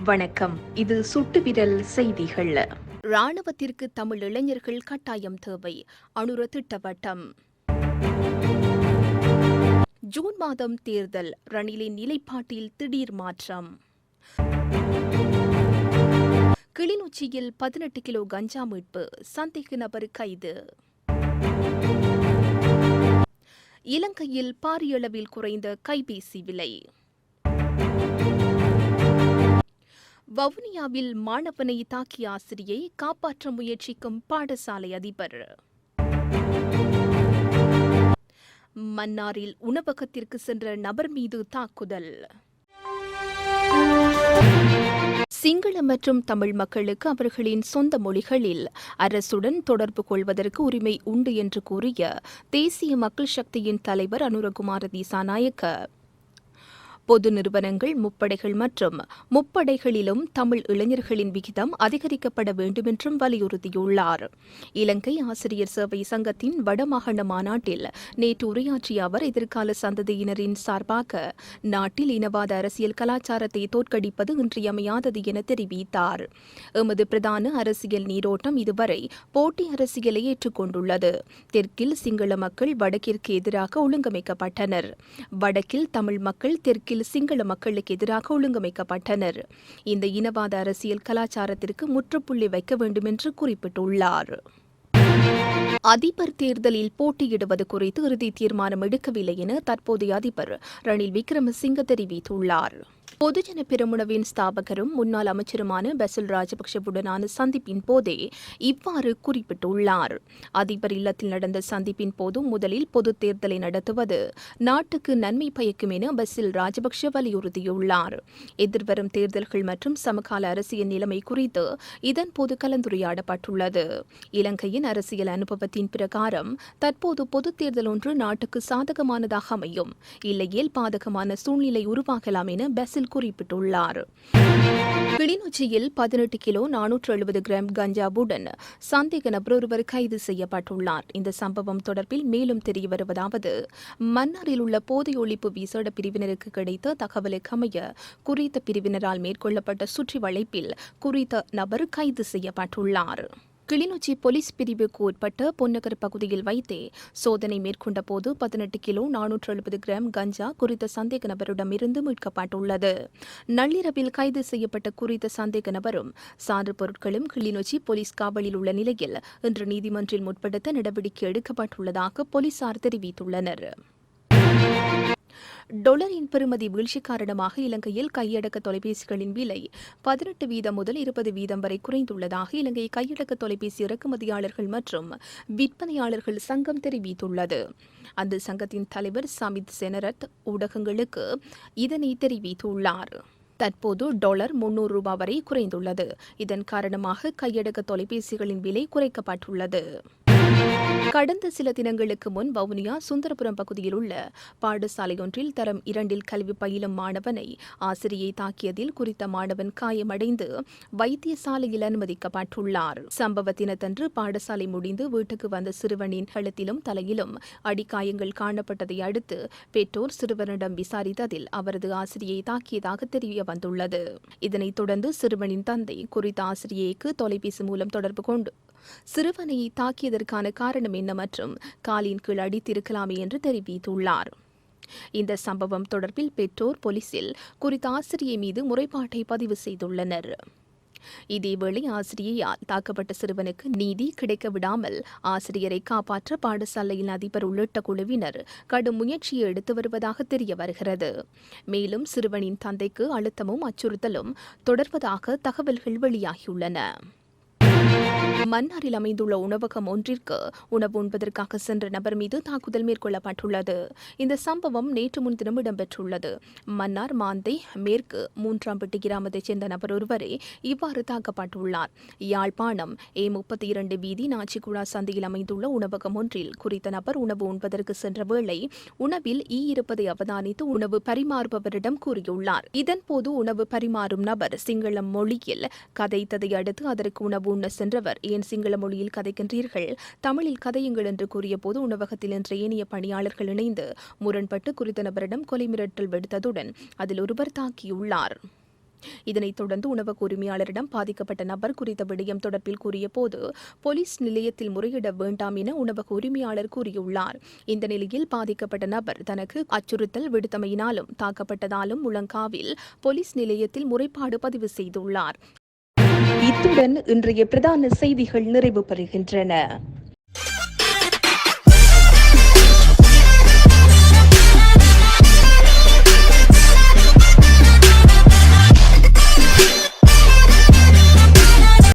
வணக்கம். இது சுட்டுவிரல் செய்திகள். இராணுவத்திற்கு தமிழ் இளைஞர்கள் கட்டாயம் தேவை. அனுர திட்டவட்டம். ஜூன் மாதம் தேர்தல். ரணிலின் நிலைப்பாட்டில் திடீர் மாற்றம். கிளிநொச்சியில் 18 கிலோ கஞ்சா மீட்பு. சந்தேக நபர் கைது. இலங்கையில் பாரியளவில் குறைந்த கைபேசி விலை. வவுனியாவில் மாணவனை தாக்கிய ஆசிரியை காப்பாற்ற முயற்சிக்கும் பாடசாலை அதிபர். மன்னாரில் உணவகத்திற்கு சென்ற நபர் மீது தாக்குதல். சிங்கள மற்றும் தமிழ் மக்களுக்கு அவர்களின் சொந்த மொழிகளில் அரசுடன் தொடர்பு கொள்வதற்கு உரிமை உண்டு என்று கூறிய தேசிய மக்கள் சக்தியின் தலைவர் அனுரகுமார திசாநாயக்க பொது நிறுவனங்கள், முப்படைகள் மற்றும் முப்படைகளிலும் தமிழ் இளைஞர்களின் விகிதம் அதிகரிக்கப்பட வேண்டுமென்றும் வலியுறுத்தியுள்ளார். இலங்கை ஆசிரியர் சேவை சங்கத்தின் வடமாகாண மாநாட்டில் நேற்று உரையாற்றிய அவர், எதிர்கால சந்ததியினரின் சார்பாக நாட்டில் இனவாத அரசியல் கலாச்சாரத்தை தோற்கடிப்பது இன்றியமையாதது என தெரிவித்தார். எமது பிரதான அரசியல் நீரோட்டம் இதுவரை போட்டி அரசியலை ஏற்றுக்கொண்டுள்ளது. தெற்கில் சிங்கள மக்கள் வடக்கிற்கு எதிராக ஒழுங்கமைக்கப்பட்டனர். வடக்கில் தமிழ் மக்கள் தெற்கில் சிங்கள மக்களுக்கு எதிராக ஒழுங்கமைக்கப்பட்டனர். இந்த இனவாத அரசியல் கலாச்சாரத்திற்கு முற்றுப்புள்ளி வைக்க வேண்டும் என்று குறிப்பிட்டுள்ளார். அதிபர் தேர்தலில் போட்டியிடுவது குறித்து இறுதி தீர்மானம் எடுக்கவில்லை என தற்போதைய அதிபர் ரணில் விக்ரமசிங்க தெரிவித்துள்ளார். பொதுஜன பெரமுனவின் ஸ்தாபகரும் முன்னாள் அமைச்சருமான பசில் ராஜபக்சவுடனான சந்திப்பின் போதே இவ்வாறு குறிப்பிட்டுள்ளார். அதிபர் இல்லத்தில் நடந்த சந்திப்பின் போது முதலில் பொதுத் தேர்தலை நடத்துவது நாட்டுக்கு நன்மை பயக்கும் என பசில் ராஜபக்ஷ வலியுறுத்தியுள்ளார். எதிர்வரும் தேர்தல்கள் மற்றும் சமகால அரசியல் நிலைமை குறித்து இதன்போது கலந்துரையாடப்பட்டுள்ளது. இலங்கையின் அரசியல் அனுபவத்தின் பிரகாரம் தற்போது பொதுத் தேர்தல் ஒன்று நாட்டுக்கு சாதகமானதாக அமையும், இல்லையேல் பாதகமான சூழ்நிலை உருவாகலாம் என பசில் குறிப்பிட்டுள்ளார். கிளிநொச்சியில் 18 கிலோ 470 கிராம் கஞ்சாவுடன் சந்தேக நபர் ஒருவர் கைது செய்யப்பட்டுள்ளார். இந்த சம்பவம் தொடர்பில் மேலும் தெரியவருவதாவது, மன்னாரில் உள்ள போதை ஒழிப்பு விசேட பிரிவினருக்கு கிடைத்த தகவலுக்கு அமைய குறித்த பிரிவினரால் மேற்கொள்ளப்பட்ட சுற்றி வளைப்பில் குறித்த நபர் கைது செய்யப்பட்டுள்ளார். கிளிநொச்சி போலீஸ் பிரிவுக்கு உட்பட்ட பொன்னகர் பகுதியில் வைத்தே சோதனை மேற்கொண்ட போது 18 கிலோ 470 கிராம் கஞ்சா குறித்த சந்தேக நபரிடமிருந்து மீட்கப்பட்டுள்ளது. நள்ளிரவில் கைது செய்யப்பட்ட குறித்த சந்தேக நபரும் சான்று பொருட்களும் கிளிநொச்சி போலீஸ் காவலில் உள்ள நிலையில் இன்று நீதிமன்றில் முற்படுத்த நடவடிக்கை எடுக்கப்பட்டுள்ளதாக போலீசார் தெரிவித்துள்ளனர். டொலரின் பெறுமதி வீழ்ச்சி காரணமாக இலங்கையில் கையடக்க தொலைபேசிகளின் விலை 18% முதல் 20% வரை குறைந்துள்ளதாக இலங்கை கையடக்க தொலைபேசி இறக்குமதியாளர்கள் மற்றும் விற்பனையாளர்கள் சங்கம் தெரிவித்துள்ளது. அந்த சங்கத்தின் தலைவர் சமித் செனரத் ஊடகங்களுக்கு இதனை தெரிவித்துள்ளார். தற்போது டாலர் 300 ரூபாய் வரை குறைந்துள்ளது. இதன் காரணமாக கையடக்க தொலைபேசிகளின் விலை குறைக்கப்பட்டுள்ளது. கடந்த சில தினங்களுக்கு முன் வவுனியா சுந்தரபுரம் பகுதியில் உள்ள பாடசாலையொன்றில் தரம் 2 கல்வி பயிலும் மாணவனை ஆசிரியை தாக்கியதில் குறித்த மாணவன் காயமடைந்து வைத்தியசாலையில் அனுமதிக்கப்பட்டுள்ளார். சம்பவ தினத்தன்று பாடசாலை முடிந்து வீட்டுக்கு வந்த சிறுவனின் கழுத்திலும் தலையிலும் அடிக்காயங்கள் காணப்பட்டதை அடுத்து பெற்றோர் சிறுவனிடம் விசாரித்ததில் அவரது ஆசிரியை தாக்கியதாக தெரிய வந்துள்ளது. இதனைத் தொடர்ந்து சிறுவனின் தந்தை குறித்த ஆசிரியைக்கு தொலைபேசி மூலம் தொடர்பு கொண்டு சிறுவனை தாக்கியதற்கான காரணம் என்ன மற்றும் காலின் கீழ் அடித்திருக்கலாமே என்று தெரிவித்துள்ளார். இந்த சம்பவம் தொடர்பில் பெற்றோர் போலீசில் குறித்த ஆசிரியை மீது முறைப்பாட்டை பதிவு செய்துள்ளனர். இதேவேளை ஆசிரியையால் தாக்கப்பட்ட சிறுவனுக்கு நீதி கிடைக்க விடாமல் ஆசிரியரை காப்பாற்ற பாடசாலையின் அதிபர் உள்ளிட்ட குழுவினர் கடும் முயற்சியை எடுத்து வருவதாக தெரிய வருகிறது. மேலும் சிறுவனின் தந்தைக்கு அழுத்தமும் அச்சுறுத்தலும் தொடர்வதாக தகவல்கள் வெளியாகியுள்ளன. மன்னாரில் அமைந்துள்ள உணவகம் ஒன்றிற்கு உணவு உண்பதற்காக சென்ற நபர் மீது தாக்குதல் மேற்கொள்ளப்பட்டுள்ளது. இந்த சம்பவம் நேற்று முன்தினம் இடம்பெற்றுள்ளது. மன்னார் மாந்தை மேற்கு 3ஆம்பட்டி கிராமத்தைச் சேர்ந்த நபர் ஒருவரே இவ்வாறு தாக்கப்பட்டுள்ளார். யாழ்ப்பாணம் A32 வீதி நாச்சிக்குழா சந்தையில் அமைந்துள்ள உணவகம் ஒன்றில் குறித்த நபர் உணவு உண்பதற்கு சென்ற வேளை உணவில் ஈ இருப்பதை அவதானித்து உணவு பரிமாறுபவரிடம் கூறியுள்ளார். இதன்போது உணவு பரிமாறும் நபர் சிங்கள மொழியில் கதைத்ததை அடுத்து அதற்கு உணவு உண்ண சென்றவர், ஏன் சிங்கள மொழியில் கதைக்கின்றீர்கள், தமிழில் கதையுங்கள் என்று கூறியபோது உணவகத்தில் இன்ற ஏனைய பணியாளர்கள் இணைந்து முரண்பட்டு குறித்த நபரிடம் கொலை மிரட்டல் விடுத்ததுடன் அதில் ஒருவர் தாக்கியுள்ளார். இதனைத் தொடர்ந்து உணவக உரிமையாளரிடம் பாதிக்கப்பட்ட நபர் குறித்த விடயம் தொடர்பில் கூறிய போது போலீஸ் நிலையத்தில் முறையிட வேண்டாம் என உணவக உரிமையாளர் கூறியுள்ளார். இந்த நிலையில் பாதிக்கப்பட்ட நபர் தனக்கு அச்சுறுத்தல் விடுத்தமையினாலும் தாக்கப்பட்டதாலும் முழங்காவில் போலீஸ் நிலையத்தில் முறைப்பாடு பதிவு செய்துள்ளார். இத்துடன் இன்றைய பிரதான செய்திகள் நிறைவு பெறுகின்றன.